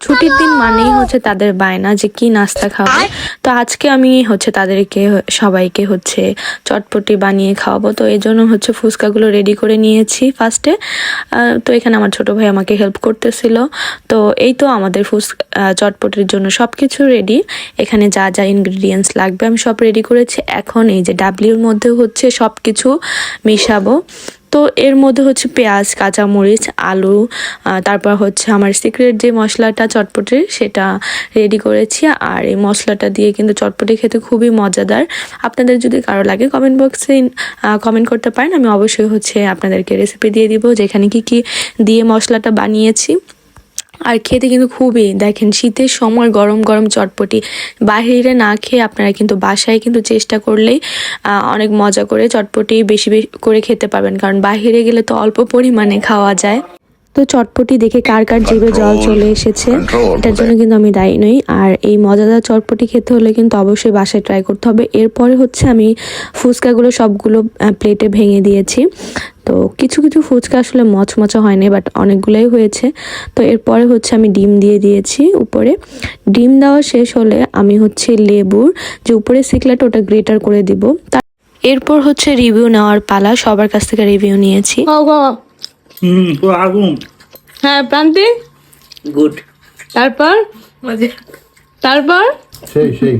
ছুটির দিন মানেই হচ্ছে তাদের বায়না যে কি নাস্তা খাবে। তো আজকে আমি হচ্ছে তাদেরকে সবাইকে হচ্ছে চটপটি বানিয়ে খাওয়াবো। তো এই জন্য হচ্ছে ফুচকাগুলো রেডি করে নিয়েছি ফার্স্টে। তো এখানে আমার ছোট ভাই আমাকে হেল্প করতেছিল। তো এই তো আমাদের চটপটির জন্য সব কিছু রেডি। এখানে যা যা ইনগ্রিডিয়েন্টস লাগবে আমি সব রেডি করেছি। এখন এই যে ডাবলির মধ্যে হচ্ছে সব কিছু মিশাবো। তো এর মধ্যে হচ্ছে পেঁয়াজ, কাঁচামরিচ, আলু, তারপর হচ্ছে আমার সিক্রেট যে মশলাটা চটপটির সেটা রেডি করেছি। আর এই মশলাটা দিয়ে কিন্তু চটপটি খেতে খুবই মজাদার। আপনাদের যদি কারো লাগে কমেন্ট বক্সে কমেন্ট করতে পারেন, আমি অবশ্যই হচ্ছে আপনাদেরকে রেসিপি দিয়ে দিব যেখানে কি কি দিয়ে মশলাটা বানিয়েছি। আর খেতে কিন্তু খুবই, দেখেন শীতের সময় গরম গরম চটপটি বাহিরে না খেয়ে আপনারা কিন্তু বাসায় কিন্তু চেষ্টা করলেই অনেক মজা করে চটপটি বেশি বেশি করে খেতে পারবেন, কারণ বাহিরে গেলে তো অল্প পরিমাণে খাওয়া যায়। তো চটপটি দেখে কার কার জিভে জল চলে এসেছে, এটার জন্য কিন্তু আমি দায়ী নই। আর এই মজাদার চটপটি খেতে হলে কিন্তু অবশ্যই বাসায় ট্রাই করতে হবে। এরপরে হচ্ছে আমি ফুচকাগুলো সবগুলো প্লেটে ভেঙে দিয়েছি। তো কিছু কিছু ফুচকা আসলে মচমচা হয়নি, বাট অনেকগুলোই হয়েছে। তো এরপরে হচ্ছে আমি ডিম দিয়ে দিয়েছি উপরে। ডিম দেওয়া শেষ হলে আমি হচ্ছে লেবুর যে উপরে সিকলেট ওটা গ্রেটার করে দিব। এরপর হচ্ছে রিভিউ নেওয়ার পালা, সবার কাছ থেকে রিভিউ নিয়েছি। আগুন। হ্যাঁ প্রান্তি গুড। তারপর মজা। তারপর সেই